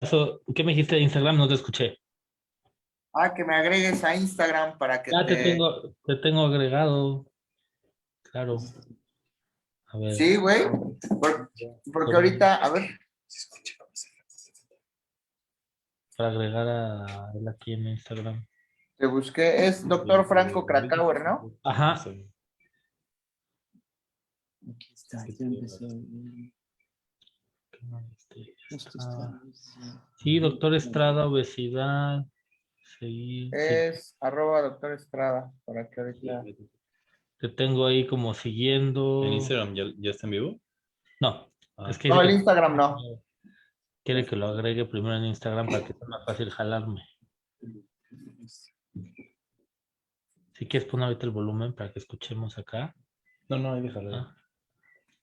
Eso, ¿qué me dijiste de Instagram? No te escuché. Que me agregues a Instagram para que Ya te... te tengo agregado, claro. A ver, Sí, güey. Porque ahorita, a ver, para agregar a él aquí en Instagram. te busqué, es Doctor Franco Krakauer, ¿no? Ajá, Aquí está, ya empezó. Justo ah, está. sí, doctor Estrada, obesidad, seguir, sí, Es @Doctor Estrada, para que ahorita... te tengo ahí como siguiendo. ¿En Instagram ya está en vivo? No, Ah. es que No, dice el que Instagram no. quiere que lo agregue primero en Instagram para que sea más fácil jalarme. Si quieres poner ahorita el volumen para que escuchemos acá. No, ahí déjalo. Ah,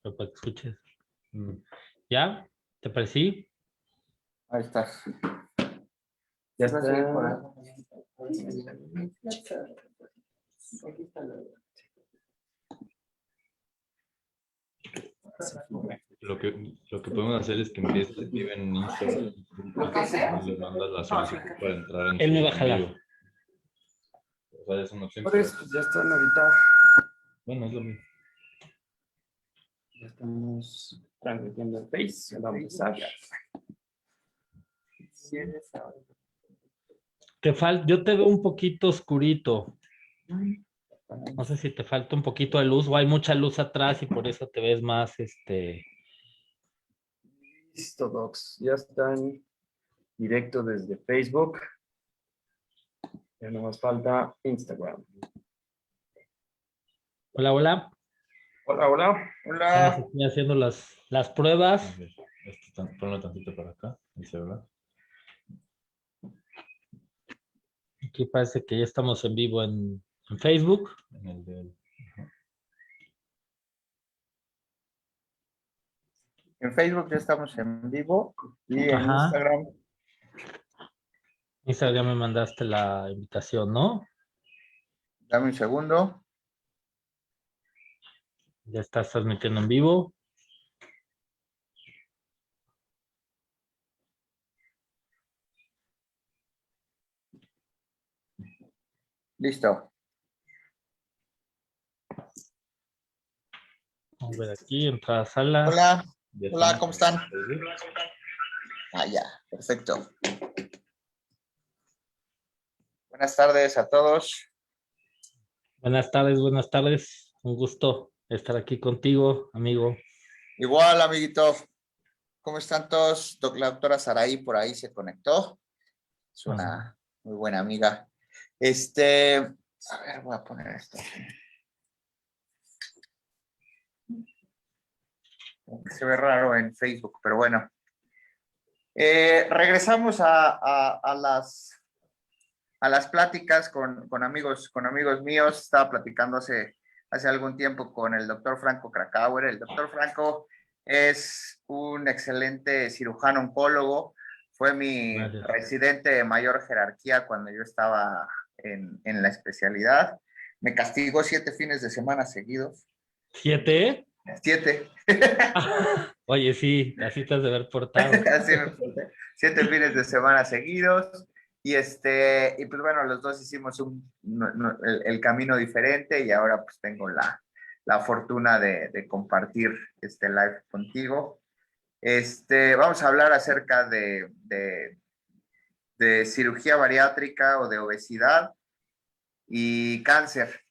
pero para que escuches. Mm. ¿Ya? ¿Te parecí? Ahí estás. Ya Estás ahí por ahí. Lo que podemos hacer es que empiece a escribir en Instagram y le mandas la solicitud para entrar en Él me su va a jalar. vivo. O sea, es una opción. Por eso, pues ya están ahorita. Bueno, es lo mismo. Ya estamos transmitiendo el Face. Ya vamos a empezar. Yo te veo un poquito oscurito. No sé si te falta un poquito de luz o hay mucha luz atrás y por eso te ves más, Listo, Docs. Ya están directo desde Facebook. Ya no más falta Instagram. Hola, hola. Hola, hola. Hola. Estoy haciendo las pruebas. A ver, ponlo tantito para acá, el celular. Aquí parece que ya estamos en vivo en Facebook. En el de... Ajá. En Facebook ya estamos en vivo y en Ajá. Instagram. Instagram ya me mandaste la invitación, ¿no? Dame un segundo. Ya estás transmitiendo en vivo. Listo. Vamos a ver aquí, entrar a sala. Hola. Ya Hola, está. ¿cómo están? Ya, perfecto. Buenas tardes a todos. Buenas tardes, buenas tardes. Un gusto estar aquí contigo, amigo. Igual, amiguito. ¿Cómo están todos? La doctora Saraí por ahí se conectó. Es una muy buena amiga. A ver, voy a poner esto. Se ve raro en Facebook, pero bueno. Regresamos a las pláticas con amigos míos. Estaba platicando hace algún tiempo con el doctor Franco Krakauer. El doctor Franco es un excelente cirujano oncólogo. Fue mi Gracias. residente de mayor jerarquía cuando yo estaba en la especialidad. Me castigó 7 fines de semana seguidos. 7. 7. Oye, sí, así te has de haber portado. Así me porté. 7 fines de semana seguidos. Y pues bueno, los dos hicimos el camino diferente y ahora pues tengo la fortuna de compartir este live contigo. Vamos a hablar acerca de cirugía bariátrica o de obesidad y cáncer.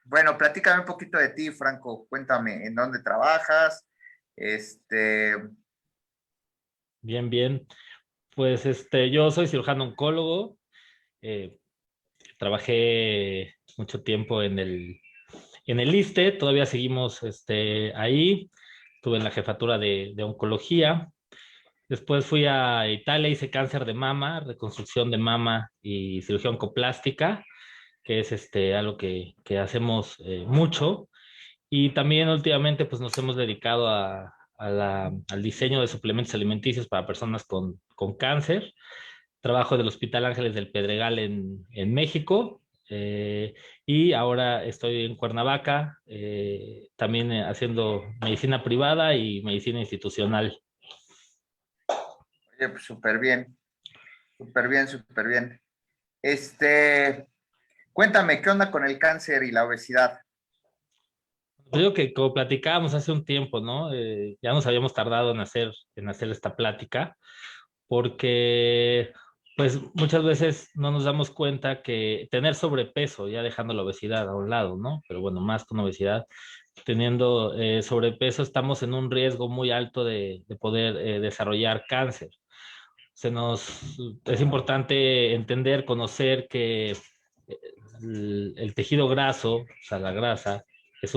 Bueno, platícame un poquito de ti, Franco. Cuéntame, ¿en dónde trabajas? Bien, bien. Pues yo soy cirujano oncólogo. eh, Trabajé mucho tiempo en el ISSSTE, todavía seguimos ahí. Estuve en la jefatura de oncología. Después fui a Italia, hice cáncer de mama, reconstrucción de mama y cirugía oncoplástica, que es algo que hacemos mucho. Y también últimamente pues nos hemos dedicado al diseño de suplementos alimenticios para personas con cáncer. Trabajo del Hospital Ángeles del Pedregal en México, y ahora estoy en Cuernavaca, también haciendo medicina privada y medicina institucional. Oye, pues súper bien, súper bien, súper bien. Cuéntame, ¿qué onda con el cáncer y la obesidad? Te digo que como platicábamos hace un tiempo, ¿no? Ya nos habíamos tardado en hacer esta plática, porque pues muchas veces no nos damos cuenta que tener sobrepeso, ya dejando la obesidad a un lado, ¿no? Pero bueno, más con obesidad, teniendo sobrepeso, estamos en un riesgo muy alto de poder desarrollar cáncer. Es importante entender, conocer que el tejido graso, o sea, la grasa, es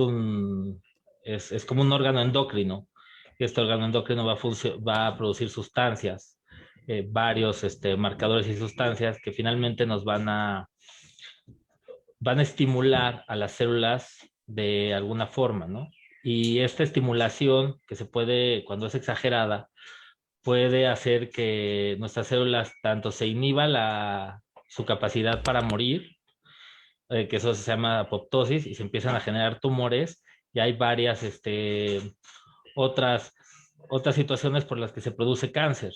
como un órgano endocrino. Y este órgano endocrino va a producir sustancias, varios marcadores y sustancias que finalmente van a estimular a las células de alguna forma, ¿no? Y esta estimulación, que se puede, cuando es exagerada, puede hacer que nuestras células tanto se inhiba su capacidad para morir, que eso se llama apoptosis, y se empiezan a generar tumores, y hay varias otras, otras situaciones por las que se produce cáncer.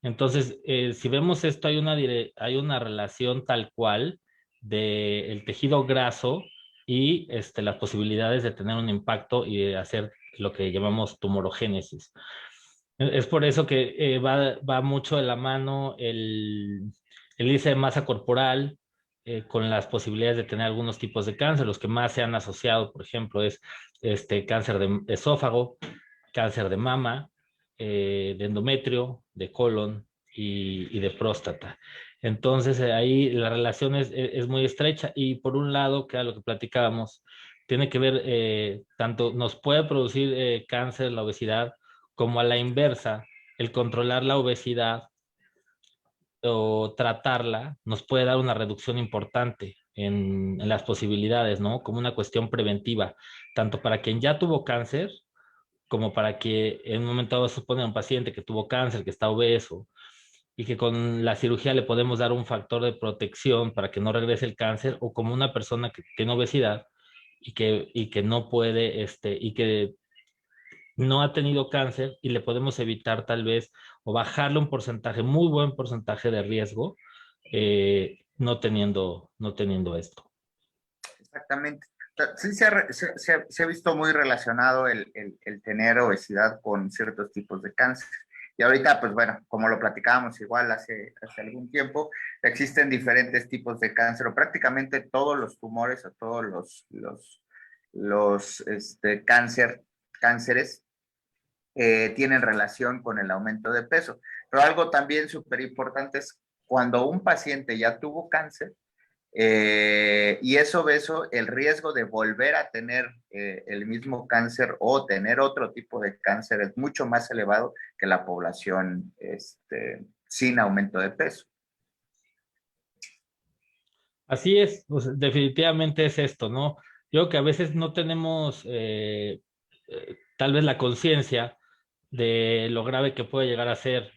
Entonces, si vemos esto, hay una relación tal cual del tejido graso y las posibilidades de tener un impacto y de hacer lo que llamamos tumorogénesis. Es por eso que va mucho de la mano el índice de masa corporal con las posibilidades de tener algunos tipos de cáncer. Los que más se han asociado, por ejemplo, es cáncer de esófago, cáncer de mama, de endometrio, de colon y de próstata. Entonces, ahí la relación es muy estrecha y por un lado, que era lo que platicábamos, tiene que ver, tanto nos puede producir cáncer, la obesidad, como a la inversa, el controlar la obesidad o tratarla nos puede dar una reducción importante en las posibilidades, ¿no? Como una cuestión preventiva, tanto para quien ya tuvo cáncer, como para que en un momento dado se supone a un paciente que tuvo cáncer, que está obeso, y que con la cirugía le podemos dar un factor de protección para que no regrese el cáncer, o como una persona que tiene obesidad y que no puede, y que no ha tenido cáncer y le podemos evitar tal vez o bajarle un porcentaje, muy buen porcentaje de riesgo, no teniendo esto. Exactamente. Sí, se ha visto muy relacionado el tener obesidad con ciertos tipos de cáncer. Y ahorita, pues bueno, como lo platicábamos igual hace algún tiempo, existen diferentes tipos de cáncer, o prácticamente todos los tumores o todos los cánceres tienen relación con el aumento de peso. Pero algo también súper importante es cuando un paciente ya tuvo cáncer, y es obeso, el riesgo de volver a tener el mismo cáncer o tener otro tipo de cáncer es mucho más elevado que la población sin aumento de peso. Así es, pues, definitivamente es esto, ¿no? Yo creo que a veces no tenemos tal vez la conciencia de lo grave que puede llegar a ser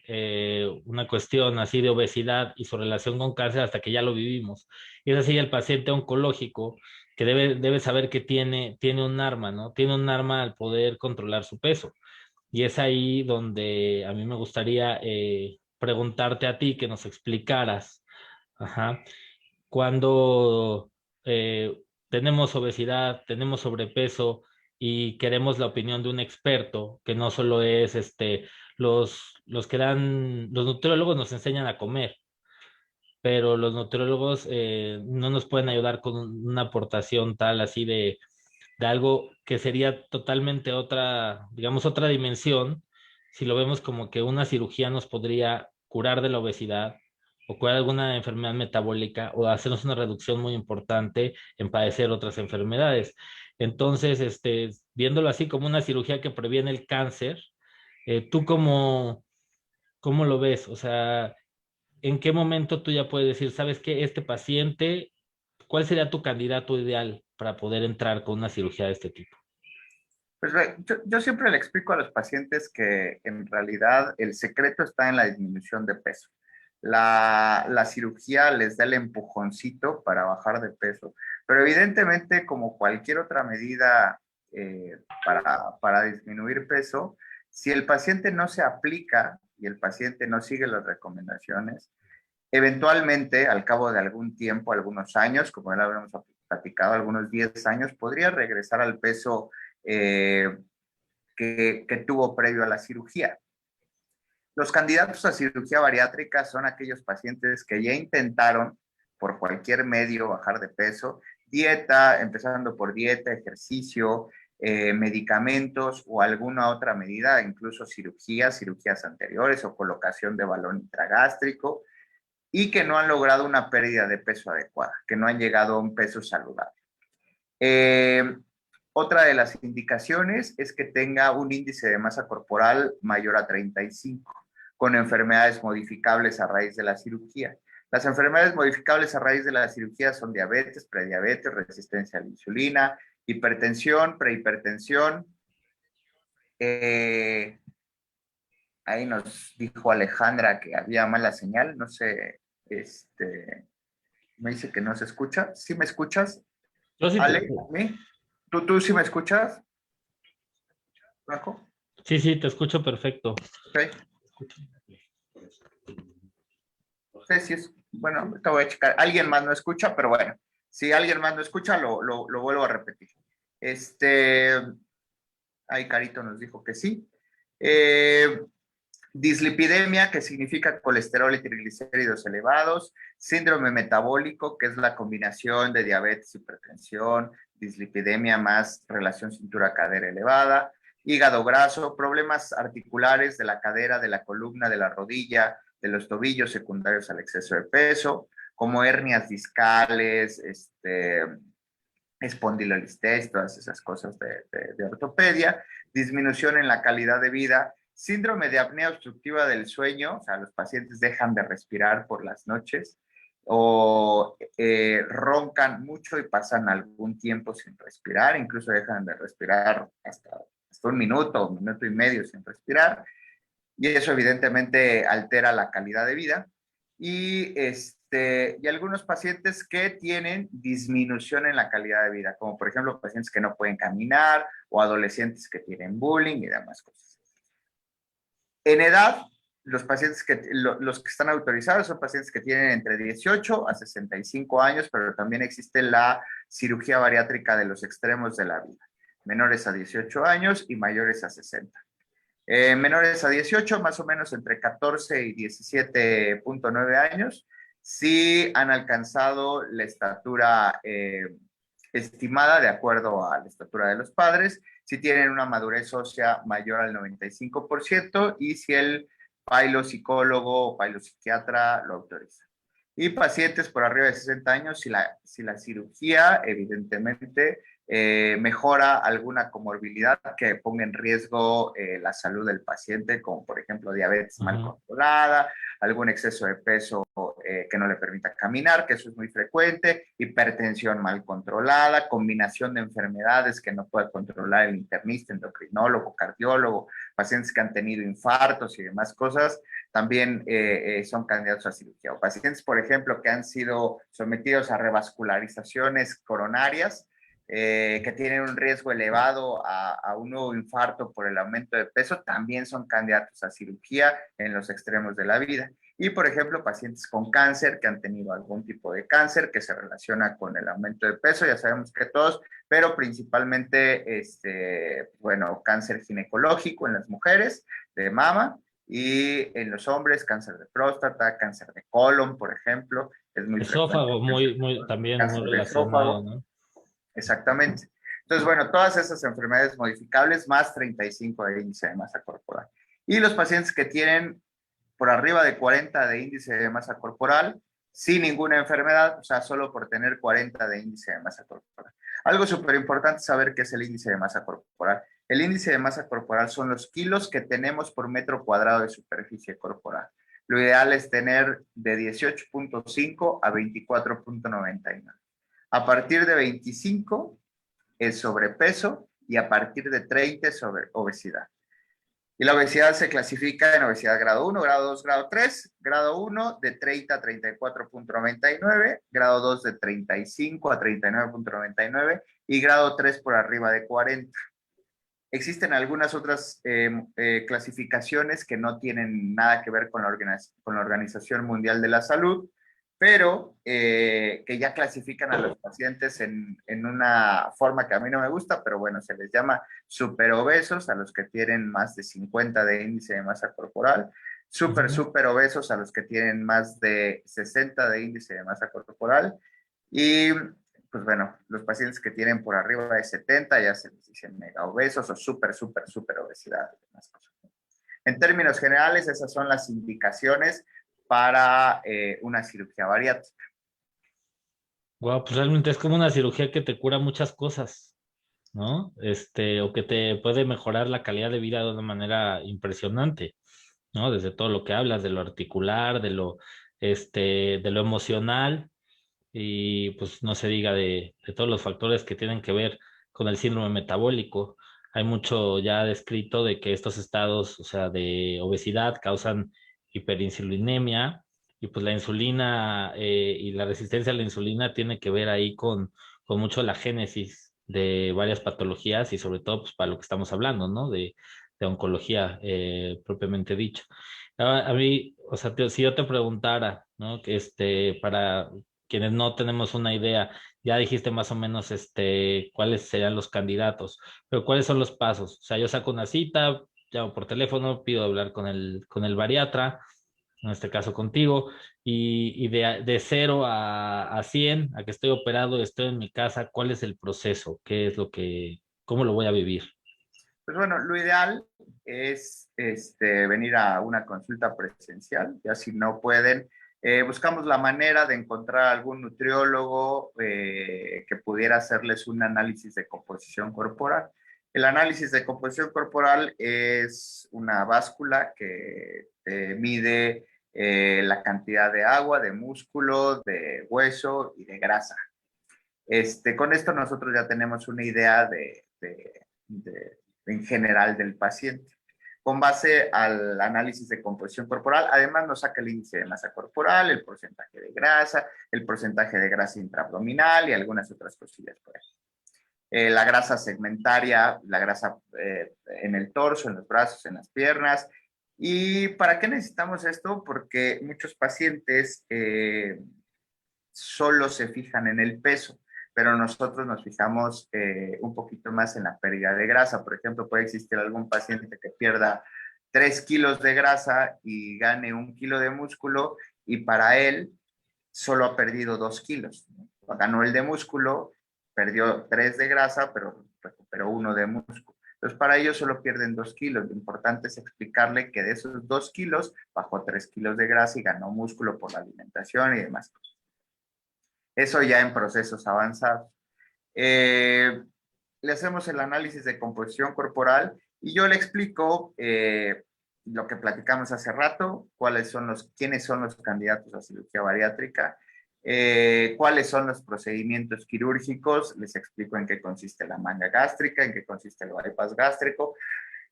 una cuestión así de obesidad y su relación con cáncer hasta que ya lo vivimos. Y es así el paciente oncológico que debe saber que tiene un arma, ¿no? Tiene un arma al poder controlar su peso. Y es ahí donde a mí me gustaría preguntarte a ti que nos explicaras, ajá, cuando eh, tenemos obesidad, tenemos sobrepeso y queremos la opinión de un experto, que no solo es los que los nutriólogos nos enseñan a comer, pero los nutriólogos no nos pueden ayudar con una aportación tal así de algo que sería totalmente otra, digamos, otra dimensión, si lo vemos como que una cirugía nos podría curar de la obesidad o curar alguna enfermedad metabólica o hacernos una reducción muy importante en padecer otras enfermedades. Entonces, viéndolo así como una cirugía que previene el cáncer, ¿tú cómo lo ves? O sea, ¿en qué momento tú ya puedes decir, sabes que este paciente, cuál sería tu candidato ideal para poder entrar con una cirugía de este tipo? Pues yo siempre le explico a los pacientes que en realidad el secreto está en la disminución de peso. La cirugía les da el empujoncito para bajar de peso, pero evidentemente como cualquier otra medida para disminuir peso, si el paciente no se aplica y el paciente no sigue las recomendaciones, eventualmente, al cabo de algún tiempo, algunos años, como ya lo habíamos platicado, algunos 10 años, podría regresar al peso que tuvo previo a la cirugía. Los candidatos a cirugía bariátrica son aquellos pacientes que ya intentaron por cualquier medio bajar de peso, dieta, empezando por dieta, ejercicio, medicamentos o alguna otra medida, incluso cirugías anteriores o colocación de balón intragástrico, y que no han logrado una pérdida de peso adecuada, que no han llegado a un peso saludable. Otra de las indicaciones es que tenga un índice de masa corporal mayor a 35, con enfermedades modificables a raíz de la cirugía. Las enfermedades modificables a raíz de la cirugía son diabetes, prediabetes, resistencia a la insulina, hipertensión, prehipertensión. Ahí nos dijo Alejandra que había mala señal, no sé, me dice que no se escucha. ¿Sí me escuchas? Yo sí Ale, ¿mí? ¿Tú sí me escuchas? ¿Franco? Sí, te escucho perfecto. Ok. No sé si es, bueno, te voy a checar. Alguien más no escucha, pero bueno, si alguien más no escucha, lo vuelvo a repetir. Ahí Carito nos dijo que sí. Dislipidemia, que significa colesterol y triglicéridos elevados, síndrome metabólico, que es la combinación de diabetes, hipertensión, dislipidemia más relación cintura-cadera elevada, hígado graso, problemas articulares de la cadera, de la columna, de la rodilla, de los tobillos secundarios al exceso de peso, como hernias discales, espondilolistesis, todas esas cosas de ortopedia, disminución en la calidad de vida, síndrome de apnea obstructiva del sueño, o sea, los pacientes dejan de respirar por las noches o roncan mucho y pasan algún tiempo sin respirar, incluso dejan de respirar hasta un minuto y medio sin respirar, y eso evidentemente altera la calidad de vida. Y algunos pacientes que tienen disminución en la calidad de vida, como por ejemplo pacientes que no pueden caminar o adolescentes que tienen bullying y demás cosas. En edad, los que están autorizados son pacientes que tienen entre 18 a 65 años, pero también existe la cirugía bariátrica de los extremos de la vida, menores a 18 años y mayores a 60. Menores a 18, más o menos entre 14 y 17.9 años, sí han alcanzado la estatura estimada de acuerdo a la estatura de los padres, si tienen una madurez ósea mayor al 95% y si el psicólogo o psiquiatra lo autoriza. Y pacientes por arriba de 60 años, si la cirugía evidentemente mejora alguna comorbilidad que ponga en riesgo la salud del paciente, como por ejemplo diabetes mal controlada, algún exceso de peso que no le permita caminar, que eso es muy frecuente, hipertensión mal controlada, combinación de enfermedades que no puede controlar el internista, endocrinólogo, cardiólogo, pacientes que han tenido infartos y demás cosas, también son candidatos a cirugía. O pacientes, por ejemplo, que han sido sometidos a revascularizaciones coronarias, que tienen un riesgo elevado a un nuevo infarto por el aumento de peso, también son candidatos a cirugía en los extremos de la vida. Y, por ejemplo, pacientes con cáncer que han tenido algún tipo de cáncer que se relaciona con el aumento de peso, ya sabemos que todos, pero principalmente, cáncer ginecológico en las mujeres, de mama, y en los hombres, cáncer de próstata, cáncer de colon, por ejemplo, es muy esófago, frecuente. también muy relacionado, ¿no? Exactamente. Entonces, bueno, todas esas enfermedades modificables más 35 de índice de masa corporal. Y los pacientes que tienen por arriba de 40 de índice de masa corporal, sin ninguna enfermedad, o sea, solo por tener 40 de índice de masa corporal. Algo súper importante saber qué es el índice de masa corporal. El índice de masa corporal son los kilos que tenemos por metro cuadrado de superficie corporal. Lo ideal es tener de 18.5 a 24.99. A partir de 25 es sobrepeso y a partir de 30 es obesidad. Y la obesidad se clasifica en obesidad grado 1, grado 2, grado 3. Grado 1 de 30 a 34.99, grado 2 de 35 a 39.99 y grado 3 por arriba de 40. Existen algunas otras clasificaciones que no tienen nada que ver con la Organización Mundial de la Salud, pero que ya clasifican a los pacientes en una forma que a mí no me gusta, pero bueno, se les llama superobesos a los que tienen más de 50 de índice de masa corporal, super obesos a los que tienen más de 60 de índice de masa corporal, y pues bueno, los pacientes que tienen por arriba de 70 ya se les dicen mega obesos o super obesidad. En términos generales, esas son las indicaciones para una cirugía bariátrica. Wow, pues realmente es como una cirugía que te cura muchas cosas, ¿no? O que te puede mejorar la calidad de vida de una manera impresionante, ¿no? Desde todo lo que hablas, de lo articular, de lo emocional, y pues no se diga de todos los factores que tienen que ver con el síndrome metabólico. Hay mucho ya descrito de que estos estados, o sea, de obesidad causan hiperinsulinemia, y pues la insulina y la resistencia a la insulina tiene que ver ahí con mucho la génesis de varias patologías, y sobre todo pues para lo que estamos hablando, ¿no? De oncología propiamente dicho. A mí, o sea, si yo te preguntara, ¿no? Que para quienes no tenemos una idea, ya dijiste más o menos cuáles serían los candidatos, pero cuáles son los pasos. O sea, yo saco una cita, llamo por teléfono, pido hablar con el bariatra, en este caso contigo, y de 0 a 100, a que estoy operado, estoy en mi casa, ¿cuál es el proceso? ¿Qué es cómo lo voy a vivir? Pues bueno, lo ideal es venir a una consulta presencial, ya si no pueden, buscamos la manera de encontrar algún nutriólogo que pudiera hacerles un análisis de composición corporal. El análisis de composición corporal es una báscula que mide la cantidad de agua, de músculo, de hueso y de grasa. Con esto nosotros ya tenemos una idea en general del paciente. Con base al análisis de composición corporal, además nos saca el índice de masa corporal, el porcentaje de grasa intraabdominal y algunas otras cosillas por ahí. La grasa segmentaria, la grasa en el torso, en los brazos, en las piernas. ¿Y para qué necesitamos esto? Porque muchos pacientes solo se fijan en el peso, pero nosotros nos fijamos un poquito más en la pérdida de grasa. Por ejemplo, puede existir algún paciente que pierda 3 kilos de grasa y gane 1 kilo de músculo, y para él solo ha perdido 2 kilos. Ganó el de músculo, perdió 3 de grasa, pero recuperó 1 de músculo. Entonces, para ellos solo pierden 2 kilos. Lo importante es explicarle que de esos 2 kilos bajó 3 kilos de grasa y ganó músculo por la alimentación y demás cosas. Eso ya en procesos avanzados. Le hacemos el análisis de composición corporal y yo le explico lo que platicamos hace rato, quiénes son los candidatos a cirugía bariátrica, cuáles son los procedimientos quirúrgicos, les explico en qué consiste la manga gástrica, en qué consiste el bypass gástrico.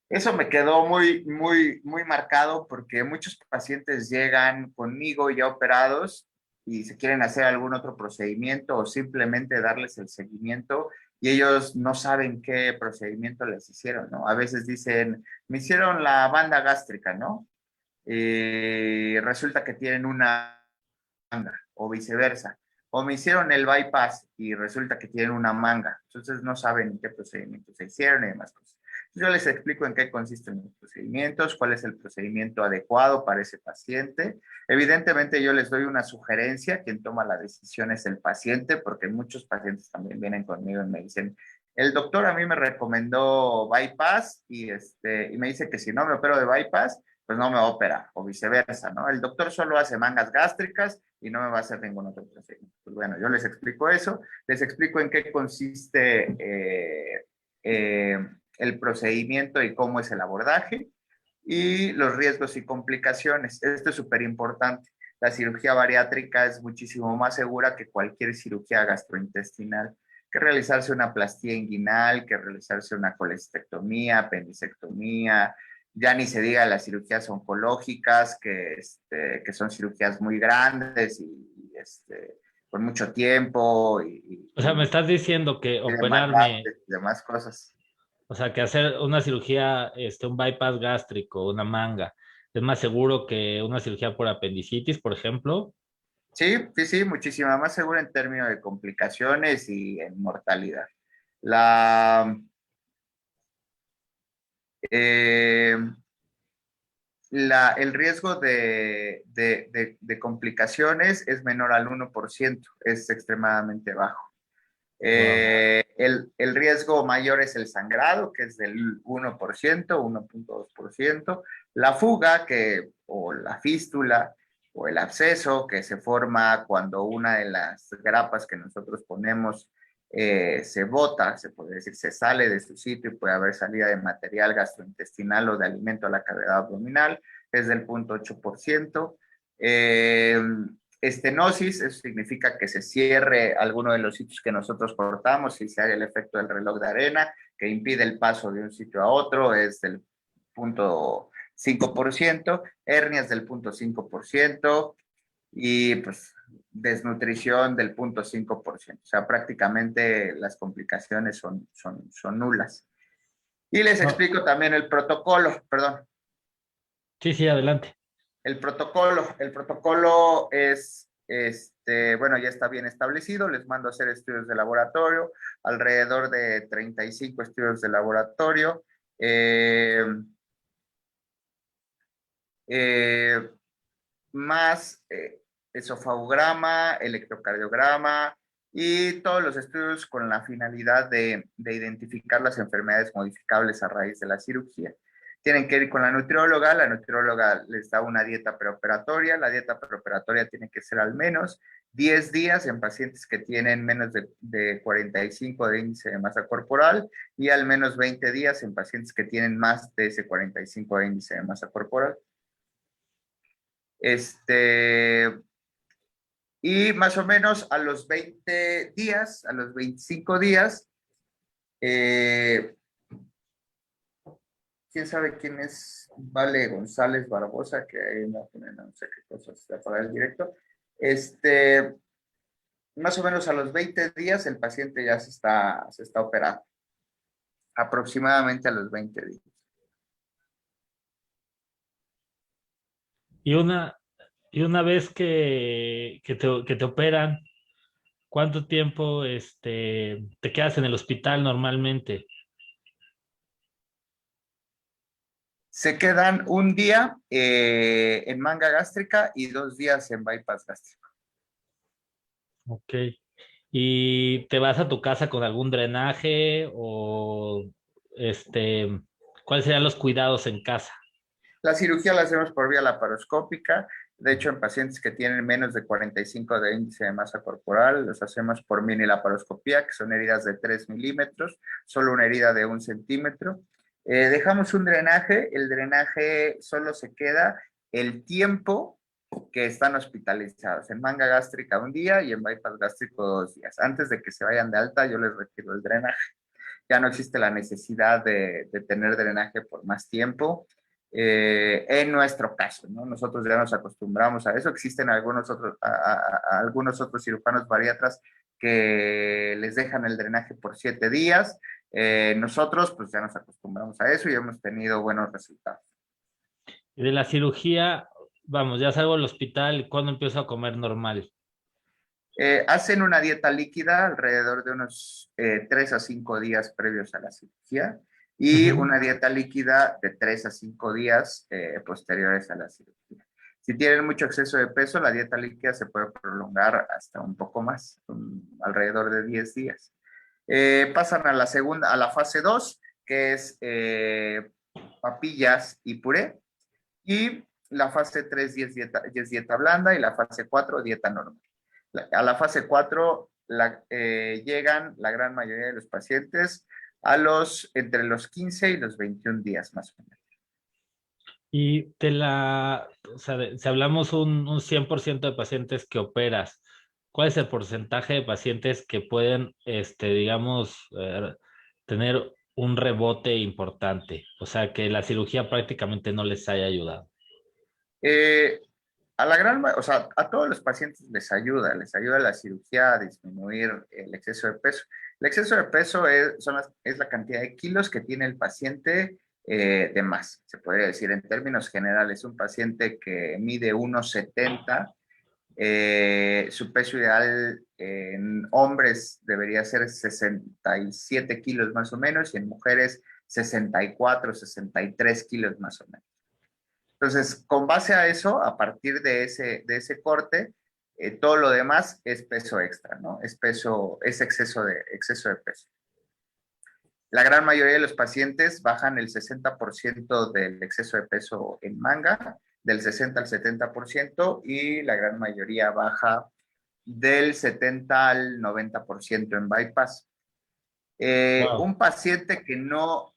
Eso me quedó muy, muy, muy marcado porque muchos pacientes llegan conmigo ya operados y se quieren hacer algún otro procedimiento o simplemente darles el seguimiento, y ellos no saben qué procedimiento les hicieron, ¿no? A veces dicen, me hicieron la banda gástrica, ¿no? Resulta que tienen una manga, o viceversa. O me hicieron el bypass y resulta que tienen una manga. Entonces no saben qué procedimientos se hicieron y demás cosas. Yo les explico en qué consisten los procedimientos, cuál es el procedimiento adecuado para ese paciente. Evidentemente yo les doy una sugerencia, quien toma la decisión es el paciente, porque muchos pacientes también vienen conmigo y me dicen, el doctor a mí me recomendó bypass y me dice que si no me opero de bypass, pues no me va a operar, o viceversa, ¿no? El doctor solo hace mangas gástricas y no me va a hacer ningún otro procedimiento. Pues bueno, yo les explico eso, les explico en qué consiste el procedimiento y cómo es el abordaje, y los riesgos y complicaciones. Esto es súper importante. La cirugía bariátrica es muchísimo más segura que cualquier cirugía gastrointestinal, que realizarse una plastía inguinal, que realizarse una colestectomía, apendicectomía, ya ni se diga las cirugías oncológicas, que son cirugías muy grandes y con mucho tiempo O sea, me estás diciendo que y demás, operarme, demás cosas. O sea, que hacer una cirugía, un bypass gástrico, una manga, es más seguro que una cirugía por apendicitis, por ejemplo. Sí, sí, sí, muchísima más segura en términos de complicaciones y en mortalidad. La, eh, el riesgo de complicaciones es menor al 1%, es extremadamente bajo. Wow. El riesgo mayor es el sangrado, que es del 1%, 1.2%. La fuga, o la fístula, o el absceso, que se forma cuando una de las grapas que nosotros ponemos se bota, se puede decir, se sale de su sitio y puede haber salida de material gastrointestinal o de alimento a la cavidad abdominal, es del 0.8%. Estenosis, eso significa que se cierre alguno de los sitios que nosotros cortamos y se haga el efecto del reloj de arena, que impide el paso de un sitio a otro, es del 0.5%, hernias del 0.5% y pues desnutrición del 0.5%. O sea, prácticamente las complicaciones son nulas. Y les No, explico también el protocolo, perdón. sí, sí, adelante. El protocolo es, bueno, ya está bien establecido, les mando a hacer estudios de laboratorio, alrededor de 35 estudios de laboratorio, eh, eh, más esofagograma, electrocardiograma y todos los estudios con la finalidad de identificar las enfermedades modificables a raíz de la cirugía. Tienen que ir con la nutrióloga les da una dieta preoperatoria, la dieta preoperatoria tiene que ser al menos 10 días en pacientes que tienen menos de 45 de índice de masa corporal y al menos 20 días en pacientes que tienen más de ese 45 de índice de masa corporal. Y más o menos a los 20 días, a los 25 días, eh, quién sabe quién es Vale González Barbosa, que ahí me ponen no sé qué cosas para el directo. Más o menos a los 20 días el paciente ya se está operando, aproximadamente a los 20 días. Y una, y una vez que te operan, ¿cuánto tiempo te quedas en el hospital normalmente? Se quedan un día en manga gástrica y 2 días en bypass gástrico. Ok. ¿Y te vas a tu casa con algún drenaje o cuáles serían los cuidados en casa? La cirugía la hacemos por vía laparoscópica. De hecho, en pacientes que tienen menos de 45 de índice de masa corporal, los hacemos por mini laparoscopía, que son heridas de 3 milímetros, solo una herida de 1 centímetro. Dejamos un drenaje, el drenaje solo se queda el tiempo que están hospitalizados. En manga gástrica un día y en bypass gástrico 2 días. Antes de que se vayan de alta, yo les retiro el drenaje. Ya no existe la necesidad de tener drenaje por más tiempo. En nuestro caso, ¿no? Nosotros ya nos acostumbramos a eso. Existen algunos otros cirujanos bariatras que les dejan el drenaje por 7 días. Nosotros pues ya nos acostumbramos a eso y hemos tenido buenos resultados. Y de la cirugía, vamos, ya salgo del hospital, ¿cuándo empiezo a comer normal? Hacen una dieta líquida alrededor de unos 3 a 5 días previos a la cirugía y Ujú. una dieta líquida de 3 a 5 días posteriores a la cirugía. Si tienen mucho exceso de peso, la dieta líquida se puede prolongar hasta un poco más, alrededor de 10 días. Pasan a la fase 2, que es papillas y puré, y la fase 3 es dieta blanda y la fase 4 dieta normal. A la fase 4 llegan la gran mayoría de los pacientes entre los 15 y los 21 días más o menos. Y o sea, si hablamos un 100% de pacientes que operas, ¿cuál es el porcentaje de pacientes que pueden, digamos, tener un rebote importante? O sea, que la cirugía prácticamente no les haya ayudado. Eh, o sea, a todos los pacientes les ayuda la cirugía a disminuir el exceso de peso. El exceso de peso es la cantidad de kilos que tiene el paciente de más, se podría decir en términos generales. Un paciente que mide 1,70, su peso ideal en hombres debería ser 67 kilos más o menos, y en mujeres 64, 63 kilos más o menos. Entonces, con base a eso, a partir de ese corte, todo lo demás es peso extra, ¿no? Es exceso de peso. La gran mayoría de los pacientes bajan el 60% del exceso de peso en manga, del 60 al 70%, y la gran mayoría baja del 70 al 90% en bypass. Wow. Un paciente que no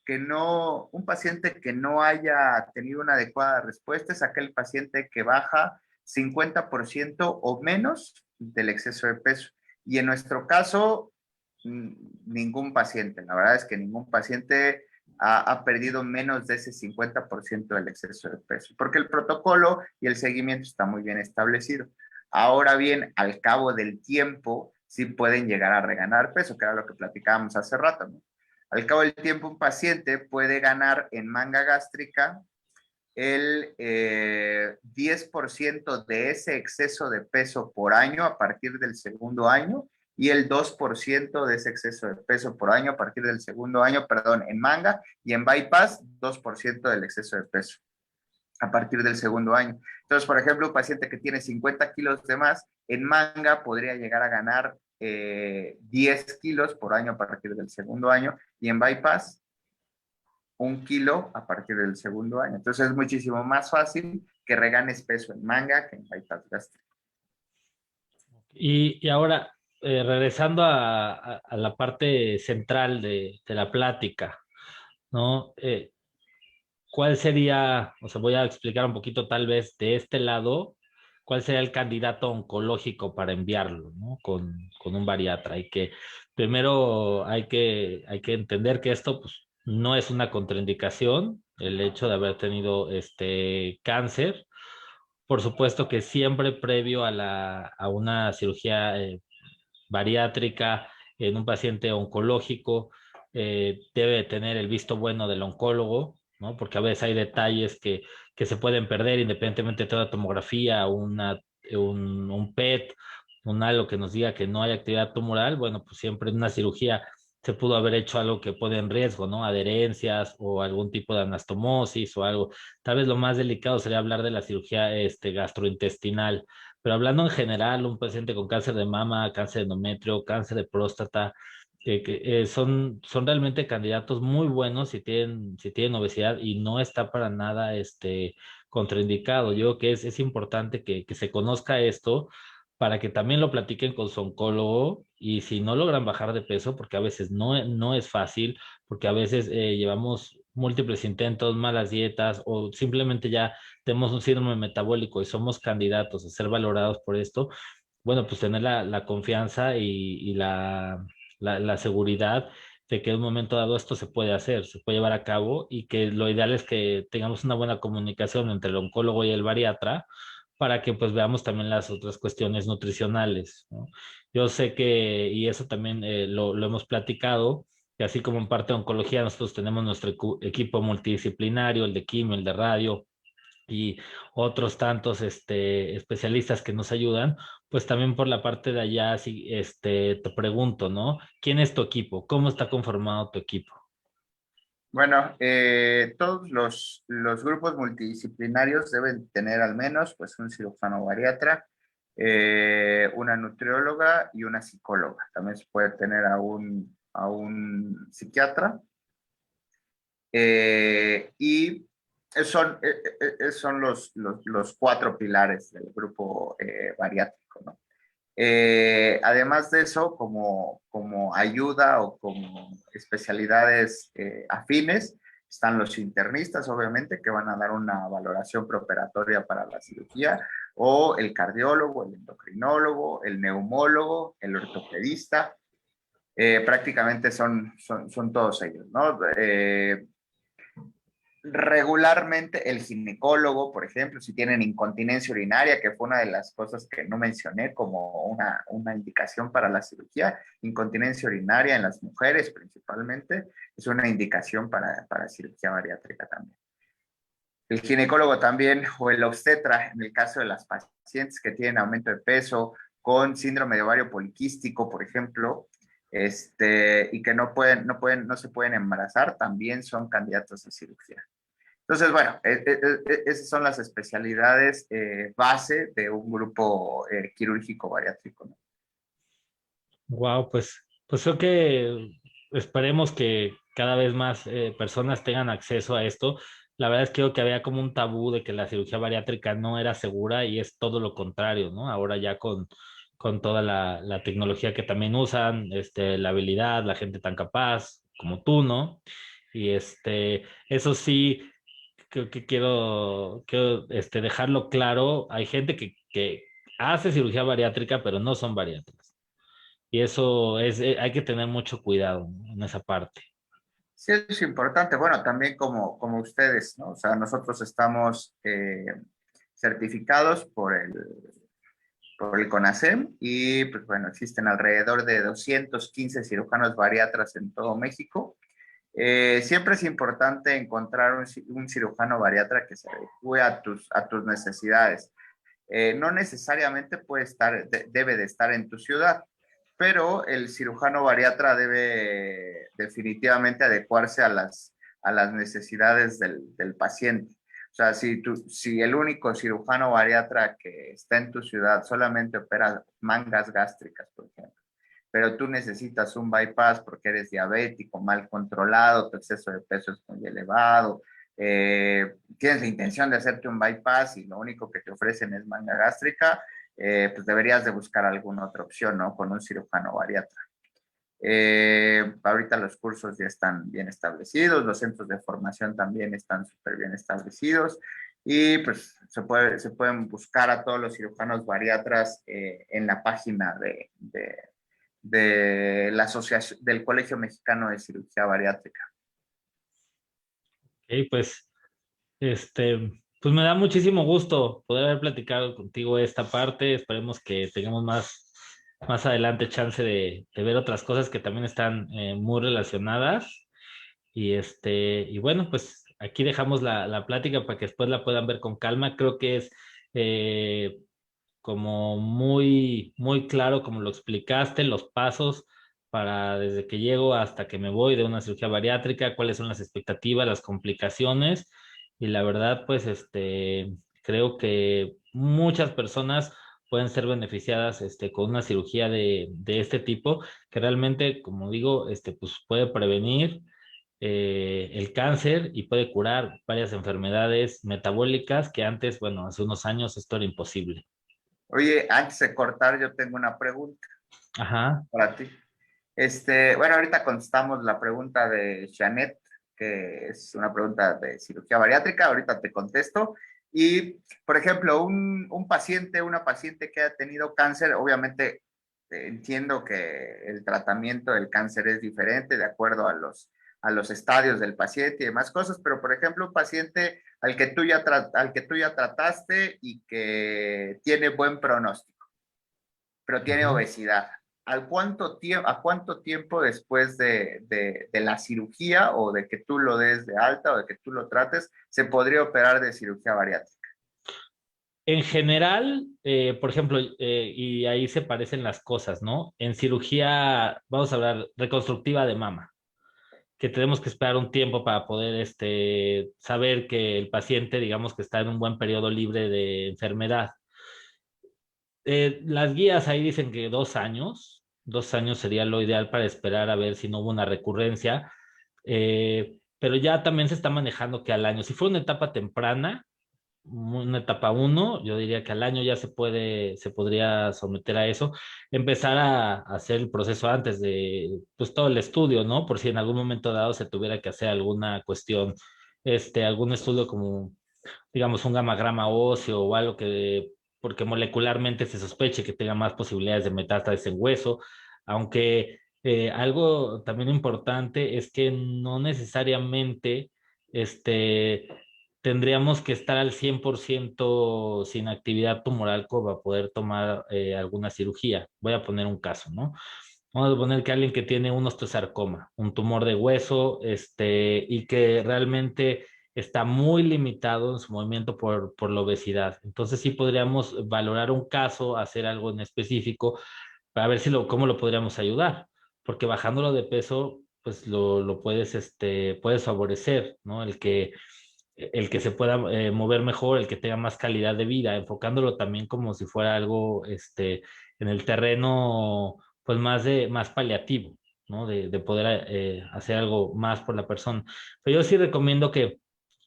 haya tenido una adecuada respuesta es aquel paciente que baja 50% o menos del exceso de peso. Y en nuestro caso, ningún paciente. La verdad es que ningún paciente ha perdido menos de ese 50% del exceso de peso, porque el protocolo y el seguimiento está muy bien establecido. Ahora bien, al cabo del tiempo, sí pueden llegar a reganar peso, que era lo que platicábamos hace rato, ¿no? Al cabo del tiempo, un paciente puede ganar en manga gástrica el 10% de ese exceso de peso por año a partir del segundo año, y el 2% de ese exceso de peso por año a partir del segundo año, perdón, en manga, y en bypass 2% del exceso de peso a partir del segundo año. Entonces, por ejemplo, un paciente que tiene 50 kilos de más, en manga podría llegar a ganar 10 kilos por año a partir del segundo año, y en bypass 1 kilo a partir del segundo año. Entonces es muchísimo más fácil que reganes peso en manga que en bypass gástrico. Y ahora, regresando a la parte central de la plática, ¿no? ¿Cuál sería, o sea, voy a explicar un poquito tal vez de este lado, cuál sería el candidato oncológico para enviarlo, ¿no? Con un bariatra? Y que primero hay que entender que esto, pues, no es una contraindicación, el hecho de haber tenido este cáncer. Por supuesto que siempre previo a una cirugía bariátrica en un paciente oncológico, debe tener el visto bueno del oncólogo, ¿no? Porque a veces hay detalles que se pueden perder independientemente de toda tomografía, un PET, un algo que nos diga que no hay actividad tumoral. Bueno, pues siempre en una cirugía se pudo haber hecho algo que pone en riesgo, ¿no? Adherencias o algún tipo de anastomosis o algo. Tal vez lo más delicado sería hablar de la cirugía gastrointestinal, pero hablando en general, un paciente con cáncer de mama, cáncer de endometrio, cáncer de próstata, son realmente candidatos muy buenos si tienen obesidad, y no está para nada contraindicado. Yo creo que es importante que se conozca esto para que también lo platiquen con su oncólogo, y si no logran bajar de peso, porque a veces no es fácil, porque a veces llevamos múltiples intentos, malas dietas, o simplemente ya tenemos un síndrome metabólico y somos candidatos a ser valorados por esto. Bueno, pues tener la confianza y la seguridad de que en un momento dado esto se puede hacer, se puede llevar a cabo, y que lo ideal es que tengamos una buena comunicación entre el oncólogo y el bariatra para que pues veamos también las otras cuestiones nutricionales, ¿no? Yo sé que, y eso también lo hemos platicado, que así como en parte de oncología nosotros tenemos nuestro equipo multidisciplinario, el de quimio, el de radio, y otros tantos especialistas que nos ayudan, pues también por la parte de allá, sí, te pregunto, ¿no? ¿Quién es tu equipo? ¿Cómo está conformado tu equipo? Bueno, todos los grupos multidisciplinarios deben tener al menos pues un cirujano bariatra, una nutrióloga y una psicóloga. También se puede tener a un psiquiatra. Y son los cuatro pilares del grupo bariátrico, ¿no? Además de eso, como ayuda o como especialidades afines, están los internistas, obviamente, que van a dar una valoración preoperatoria para la cirugía, o el cardiólogo, el endocrinólogo, el neumólogo, el ortopedista. Prácticamente son todos ellos, ¿no? regularmente el ginecólogo, por ejemplo, si tienen incontinencia urinaria, que fue una de las cosas que no mencioné como una indicación para la cirugía, incontinencia urinaria en las mujeres principalmente, es una indicación para cirugía bariátrica también. El ginecólogo también, o el obstetra, en el caso de las pacientes que tienen aumento de peso con síndrome de ovario poliquístico, por ejemplo, y que no se pueden embarazar, también son candidatos a cirugía. Entonces, bueno, esas son las especialidades base de un grupo quirúrgico bariátrico, ¿no? Wow, pues creo que esperemos que cada vez más personas tengan acceso a esto. La verdad es que creo que había como un tabú de que la cirugía bariátrica no era segura y es todo lo contrario, ¿no? Ahora ya con toda la tecnología que también usan, la habilidad, la gente tan capaz como tú, ¿no? Y eso sí, creo que quiero dejarlo claro. Hay gente que hace cirugía bariátrica, pero no son bariátricas. Y eso hay que tener mucho cuidado, ¿no? En esa parte. Sí, es importante. Bueno, también como ustedes, ¿no? O sea, nosotros estamos certificados por el CONASEM y, pues bueno, existen alrededor de 215 cirujanos bariatras en todo México. Siempre es importante encontrar un cirujano bariatra que se adecue a tus necesidades. No necesariamente debe de estar en tu ciudad, pero el cirujano bariatra debe definitivamente adecuarse a las necesidades del paciente. O sea, si el único cirujano bariatra que está en tu ciudad solamente opera mangas gástricas, por ejemplo, pero tú necesitas un bypass porque eres diabético, mal controlado, tu exceso de peso es muy elevado, tienes la intención de hacerte un bypass y lo único que te ofrecen es manga gástrica, pues deberías de buscar alguna otra opción, ¿no? Con un cirujano bariatra. Ahorita los cursos ya están bien establecidos, los centros de formación también están súper bien establecidos y pues se pueden buscar a todos los cirujanos bariatras en la página de la asociación del Colegio Mexicano de Cirugía Bariátrica. Ok, pues me da muchísimo gusto poder haber platicado contigo esta parte. Esperemos que tengamos más adelante chance de ver otras cosas que también están muy relacionadas. Y bueno, pues aquí dejamos la plática para que después la puedan ver con calma. Creo que es eh, como muy claro como lo explicaste, los pasos para desde que llego hasta que me voy de una cirugía bariátrica, cuáles son las expectativas, las complicaciones. Y la verdad, pues creo que muchas personas pueden ser beneficiadas con una cirugía de este tipo, que realmente, como digo, pues puede prevenir el cáncer y puede curar varias enfermedades metabólicas que antes, bueno, hace unos años esto era imposible. Oye, antes de cortar, yo tengo una pregunta Ajá. para ti. Bueno, ahorita contestamos la pregunta de Janet, que es una pregunta de cirugía bariátrica, ahorita te contesto. Y, por ejemplo, una paciente que ha tenido cáncer, obviamente entiendo que el tratamiento del cáncer es diferente de acuerdo a los estadios del paciente y demás cosas, pero, por ejemplo, un paciente al que tú ya trataste y que tiene buen pronóstico, pero tiene Ujú. obesidad. ¿A cuánto tiempo después de la cirugía o de que tú lo des de alta o de que tú lo trates, se podría operar de cirugía bariátrica? En general, por ejemplo, y ahí se parecen las cosas, ¿no? En cirugía, vamos a hablar reconstructiva de mama, que tenemos que esperar un tiempo para poder saber que el paciente, digamos que está en un buen periodo libre de enfermedad. Las guías ahí dicen que 2 años, 2 años sería lo ideal para esperar a ver si no hubo una recurrencia, pero ya también se está manejando que al año, si fue una etapa temprana, una etapa uno, yo diría que al año ya se podría someter a eso, empezar a hacer el proceso antes de, pues todo el estudio, ¿no? Por si en algún momento dado se tuviera que hacer alguna cuestión, algún estudio como digamos, un gamagrama óseo o algo porque molecularmente se sospeche que tenga más posibilidades de metástasis en hueso, aunque algo también importante es que no necesariamente tendríamos que estar al 100% sin actividad tumoral como para poder tomar alguna cirugía. Voy a poner un caso, ¿no? Vamos a poner que alguien que tiene un osteosarcoma, un tumor de hueso, y que realmente está muy limitado en su movimiento por la obesidad. Entonces sí podríamos valorar un caso, hacer algo en específico para ver cómo lo podríamos ayudar, porque bajándolo de peso, pues lo puedes, puedes favorecer, ¿no? El que se pueda mover mejor, el que tenga más calidad de vida, enfocándolo también como si fuera algo, en el terreno, pues más paliativo, ¿no? De poder hacer algo más por la persona. Pero yo sí recomiendo que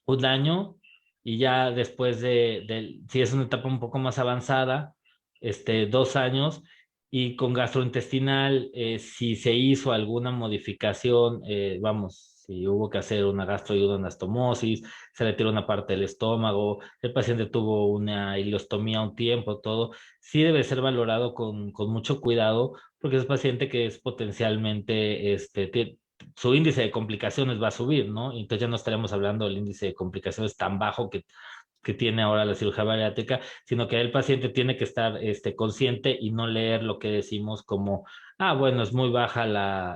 un año y ya después si es una etapa un poco más avanzada, 2 años y con gastrointestinal, si se hizo alguna modificación, vamos, si hubo que hacer una gastroduodenostomosis, se le tiró una parte del estómago, el paciente tuvo una ileostomía un tiempo, todo, sí debe ser valorado con mucho cuidado porque es paciente que es potencialmente, su índice de complicaciones va a subir, ¿no? Entonces ya no estaremos hablando del índice de complicaciones tan bajo que tiene ahora la cirugía bariátrica, sino que el paciente tiene que estar consciente y no leer lo que decimos como, bueno, es muy baja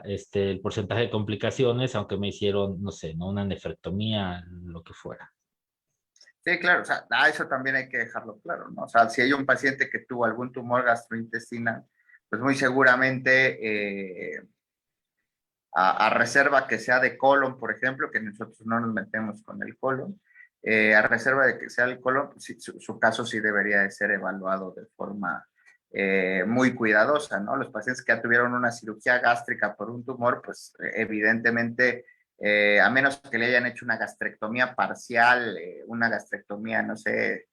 el porcentaje de complicaciones, aunque me hicieron, no sé, ¿no? Una nefrectomía, lo que fuera. Sí, claro, o sea, eso también hay que dejarlo claro, ¿no? O sea, si hay un paciente que tuvo algún tumor gastrointestinal, pues muy seguramente a reserva que sea de colon, por ejemplo, que nosotros no nos metemos con el colon, a reserva de que sea el colon, pues sí, su caso sí debería de ser evaluado de forma muy cuidadosa, ¿no? Los pacientes que ya tuvieron una cirugía gástrica por un tumor, pues evidentemente, a menos que le hayan hecho una gastrectomía parcial, una gastrectomía, no sé,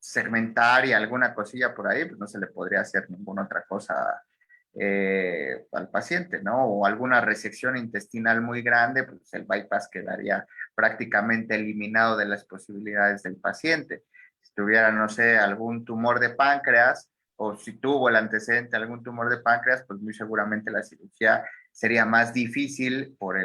segmentar y alguna cosilla por ahí, pues no se le podría hacer ninguna otra cosa al paciente, ¿no? O alguna resección intestinal muy grande, pues el bypass quedaría prácticamente eliminado de las posibilidades del paciente. Si tuviera, no sé, algún tumor de páncreas, o si tuvo el antecedente de algún tumor de páncreas, pues muy seguramente la cirugía sería más difícil por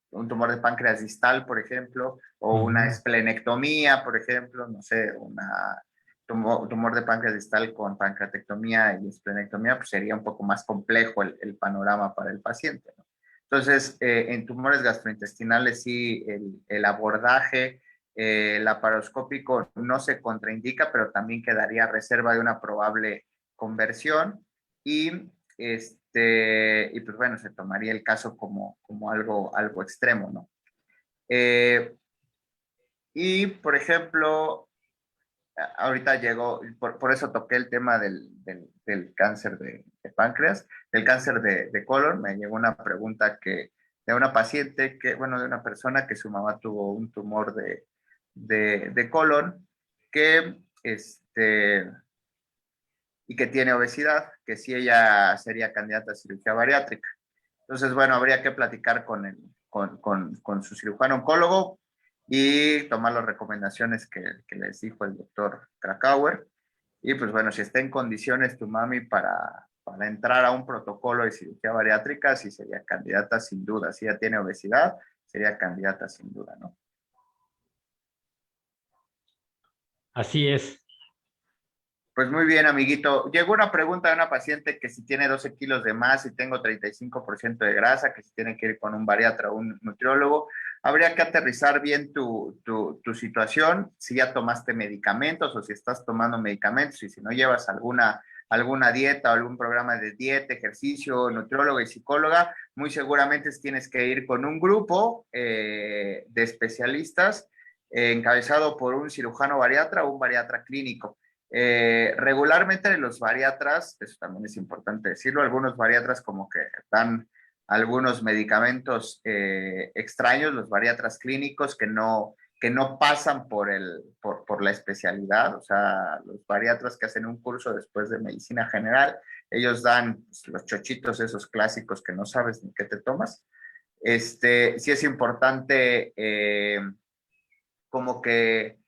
un tumor de páncreas distal, por ejemplo, o una esplenectomía, por ejemplo, no sé, una tumor de páncreas distal con pancreatectomía y esplenectomía, pues sería un poco más complejo el panorama para el paciente, ¿no? Entonces, en tumores gastrointestinales sí, el abordaje laparoscópico no se contraindica, pero también quedaría a reserva de una probable conversión y, y pues bueno, se tomaría el caso como algo extremo, ¿no? Y, por ejemplo, ahorita llegó, por eso toqué el tema del cáncer de páncreas, del cáncer de colon. Me llegó una pregunta de una paciente, bueno, de una persona que su mamá tuvo un tumor de colon, que, y que tiene obesidad, que sí ella sería candidata a cirugía bariátrica. Entonces, bueno, habría que platicar con su cirujano oncólogo y tomar las recomendaciones que les dijo el doctor Krakauer. Y pues bueno, si está en condiciones tu mami para entrar a un protocolo de cirugía bariátrica, sí sería candidata sin duda. Si ella tiene obesidad, sería candidata sin duda, ¿no? Así es. Pues muy bien, amiguito. Llegó una pregunta de una paciente que si tiene 12 kilos de más y tengo 35% de grasa, que si tiene que ir con un bariatra o un nutriólogo. Habría que aterrizar bien tu situación, si ya tomaste medicamentos o si estás tomando medicamentos y si no llevas alguna dieta o algún programa de dieta, ejercicio, nutriólogo y psicóloga, muy seguramente tienes que ir con un grupo de especialistas encabezado por un cirujano bariatra o un bariatra clínico. Regularmente los bariatras, eso también es importante decirlo, algunos bariatras como que dan algunos medicamentos extraños, los bariatras clínicos que no pasan por la especialidad, o sea, los bariatras que hacen un curso después de medicina general, ellos dan pues, los chochitos esos clásicos que no sabes ni qué te tomas. Sí es importante como que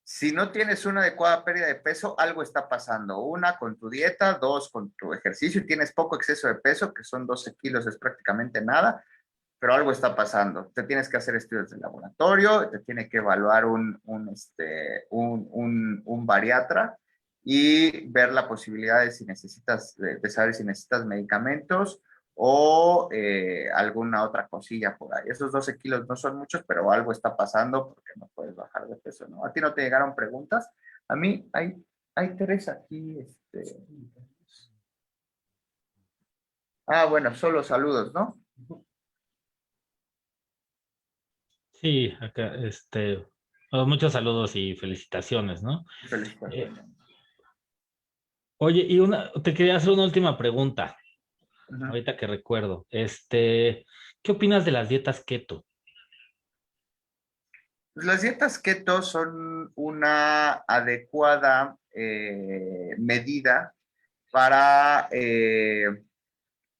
si no tienes una adecuada pérdida de peso, algo está pasando. Una, con tu dieta, dos, con tu ejercicio y tienes poco exceso de peso, que son 12 kilos, es prácticamente nada. pero algo está pasando. Te tienes que hacer estudios de laboratorio, te tiene que evaluar un bariatra y ver la posibilidad de si necesitas, de saber si necesitas medicamentos o alguna otra cosilla por ahí. Esos 12 kilos no son muchos, pero algo está pasando porque no puedes bajar de peso, ¿no? ¿A ti no te llegaron preguntas? A mí hay tres aquí. Ah, bueno, solo saludos, ¿no? Sí, acá, muchos saludos y felicitaciones, ¿no? Eh, Felicitaciones. Oye, te quería hacer una última pregunta, Ujú. ahorita que recuerdo. ¿Qué opinas de las dietas keto? Pues las dietas keto son una adecuada medida para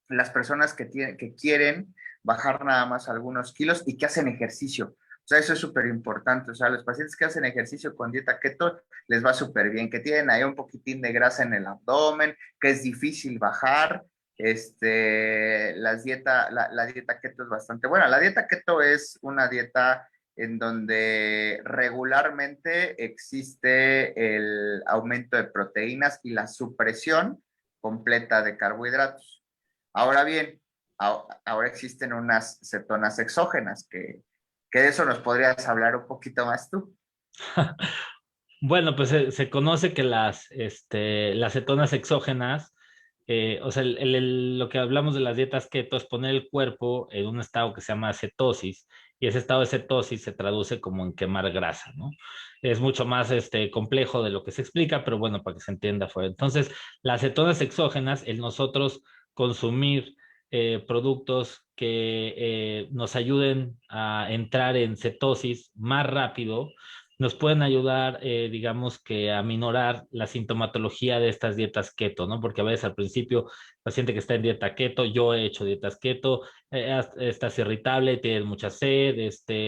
las personas que quieren bajar nada más algunos kilos y que hacen ejercicio. O sea, eso es súper importante. O sea, los pacientes que hacen ejercicio con dieta keto les va súper bien, que tienen ahí un poquitín de grasa en el abdomen, que es difícil bajar. La dieta keto es bastante buena. La dieta keto es una dieta en donde regularmente existe el aumento de proteínas y la supresión completa de carbohidratos. Ahora bien, ahora existen unas cetonas exógenas, que de eso nos podrías hablar un poquito más tú. Bueno, pues se conoce que las cetonas exógenas, o sea, lo que hablamos de las dietas keto es poner el cuerpo en un estado que se llama cetosis, y ese estado de cetosis se traduce como en quemar grasa, ¿no? Es mucho más complejo de lo que se explica, pero bueno, para que se entienda fue. Entonces, las cetonas exógenas, el nosotros consumir productos que nos ayuden a entrar en cetosis más rápido, nos pueden ayudar, digamos que a minorar la sintomatología de estas dietas keto, ¿no? Porque a veces al principio, el paciente que está en dieta keto, yo he hecho dietas keto, estás irritable, tienes mucha sed,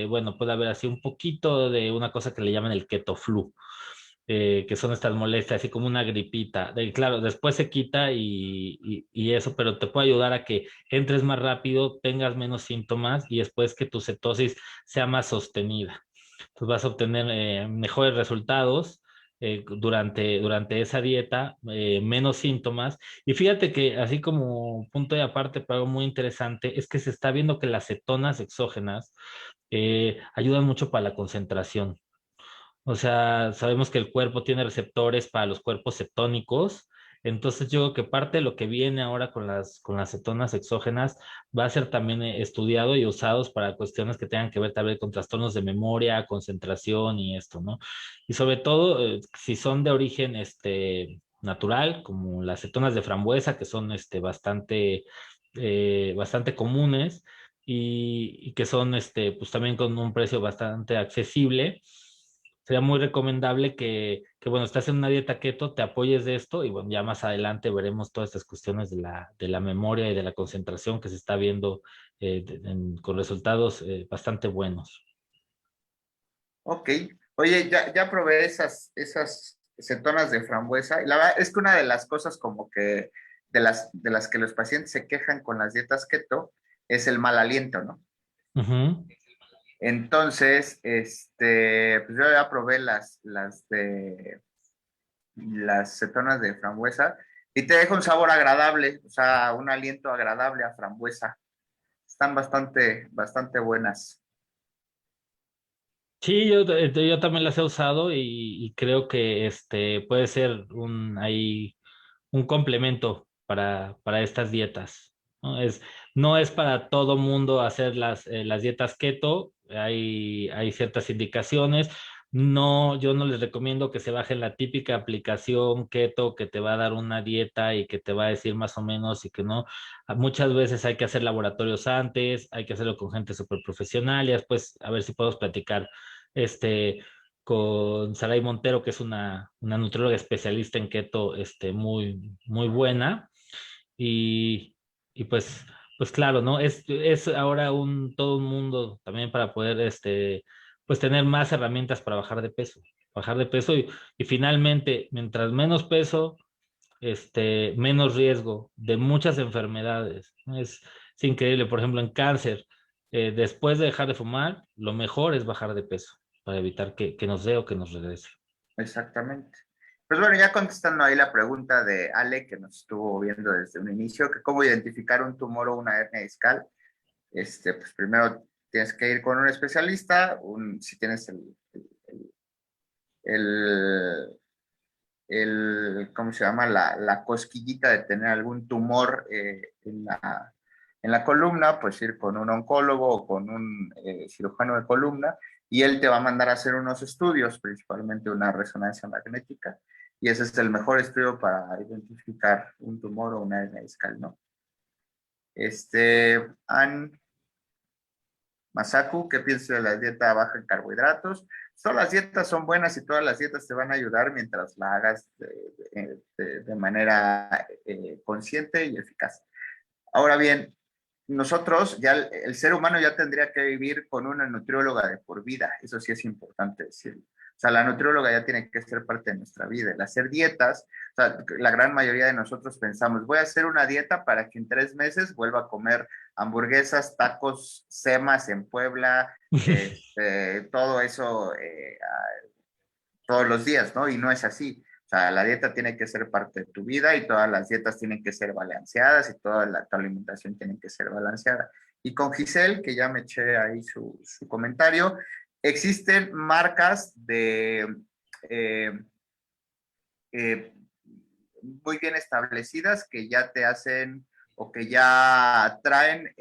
bueno, puede haber así un poquito de una cosa que le llaman el keto flu, que son estas molestias, así como una gripita. Claro, después se quita y eso, pero te puede ayudar a que entres más rápido, tengas menos síntomas y después que tu cetosis sea más sostenida, pues vas a obtener mejores resultados durante esa dieta, menos síntomas. Y fíjate que así como punto de aparte, pero algo muy interesante, es que se está viendo que las cetonas exógenas ayudan mucho para la concentración. O sea, sabemos que el cuerpo tiene receptores para los cuerpos cetónicos. Entonces yo creo que parte de lo que viene ahora con las cetonas exógenas va a ser también estudiado y usados para cuestiones que tengan que ver tal vez con trastornos de memoria, concentración y esto, ¿no? Y sobre todo, si son de origen natural, como las cetonas de frambuesa, que son bastante comunes y que son pues también con un precio bastante accesible. Sería muy recomendable que, bueno, estás en una dieta keto, te apoyes de esto y bueno, ya más adelante veremos todas estas cuestiones de la memoria y de la concentración que se está viendo con resultados bastante buenos. Ok. Oye, ya probé esas cetonas de frambuesa. Y la verdad es que una de las cosas como que de las que los pacientes se quejan con las dietas keto es el mal aliento, ¿no? Ujú. Entonces, pues yo ya probé las cetonas de frambuesa y te deja un sabor agradable, o sea, un aliento agradable a frambuesa. Están bastante buenas. Sí, yo también las he usado y creo que puede ser ahí un complemento para estas dietas, ¿no? No es para todo mundo hacer las dietas keto, hay ciertas indicaciones. No, yo no les recomiendo que se bajen la típica aplicación keto que te va a dar una dieta y que te va a decir más o menos y que no. Muchas veces hay que hacer laboratorios antes, hay que hacerlo con gente súper profesional y después a ver si podemos platicar este, con Saray Montero, que es una nutrióloga especialista en keto, muy, muy buena. Y, y pues claro, ¿no? Es ahora todo un mundo también para poder, pues tener más herramientas para bajar de peso y finalmente, mientras menos peso, menos riesgo de muchas enfermedades, ¿no? Es increíble, por ejemplo, en cáncer. después de dejar de fumar, lo mejor es bajar de peso para evitar que nos dé o que nos regrese. Exactamente. Pues bueno, ya contestando ahí la pregunta de Ale, que nos estuvo viendo desde un inicio, que cómo identificar un tumor o una hernia discal. Pues primero tienes que ir con un especialista, si tienes el, ¿cómo se llama? La cosquillita de tener algún tumor en la columna, pues ir con un oncólogo o con un cirujano de columna y él te va a mandar a hacer unos estudios, principalmente una resonancia magnética, y ese es el mejor estudio para identificar un tumor o una hernia discal, ¿no? Masaku, ¿qué piensas de la dieta baja en carbohidratos? Todas las dietas son buenas y todas las dietas te van a ayudar mientras la hagas de manera consciente y eficaz. Ahora bien, nosotros, ya el ser humano ya tendría que vivir con una nutrióloga de por vida, eso sí es importante decirlo. O sea, la nutrióloga ya tiene que ser parte de nuestra vida. El hacer dietas, o sea, la gran mayoría de nosotros pensamos, voy a hacer una dieta para que en 3 meses vuelva a comer hamburguesas, tacos, semas en Puebla, todo eso todos los días, ¿no? Y no es así. O sea, la dieta tiene que ser parte de tu vida y todas las dietas tienen que ser balanceadas y toda tu alimentación tiene que ser balanceada. Y con Giselle, que ya me eché ahí su comentario, existen marcas eh, eh, muy bien establecidas que ya te hacen o que ya traen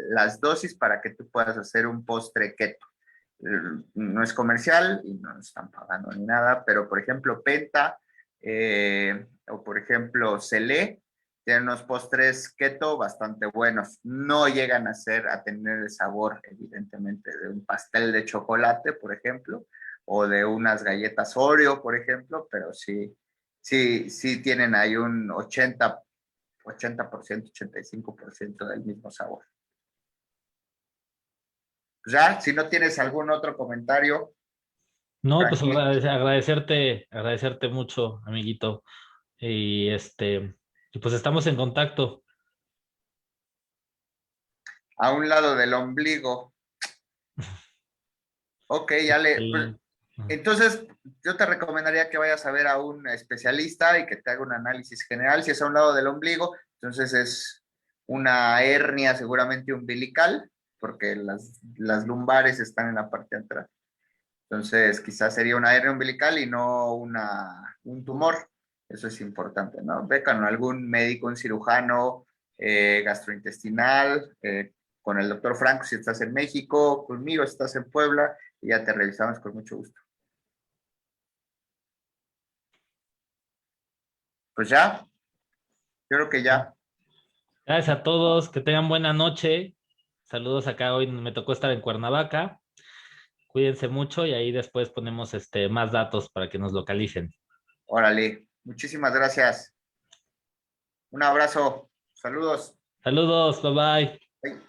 las dosis para que tú puedas hacer un postre keto. No es comercial y no están pagando ni nada, pero por ejemplo Penta o por ejemplo Celé tienen unos postres keto bastante buenos. No llegan a tener el sabor, evidentemente, de un pastel de chocolate, por ejemplo, o de unas galletas Oreo, por ejemplo, pero sí tienen ahí un 85% del mismo sabor. Ya, si no tienes algún otro comentario. No, pues agradecerte mucho, amiguito. Y y pues estamos en contacto. A un lado del ombligo. Ok, pues, Sí. entonces yo te recomendaría que vayas a ver a un especialista y que te haga un análisis general. Si es a un lado del ombligo, entonces es una hernia seguramente umbilical, porque las lumbares están en la parte de atrás. Entonces quizás sería una hernia umbilical y no un tumor. Eso es importante, ¿no? Ve con algún médico, un cirujano gastrointestinal, con el doctor Franco si estás en México, conmigo si estás en Puebla, y ya te revisamos con mucho gusto. Pues ya, yo creo que ya. Gracias a todos, que tengan buena noche. Saludos acá, hoy me tocó estar en Cuernavaca. Cuídense mucho y ahí después ponemos más datos para que nos localicen. Órale, muchísimas gracias. Un abrazo, saludos. Saludos, bye bye. Bye.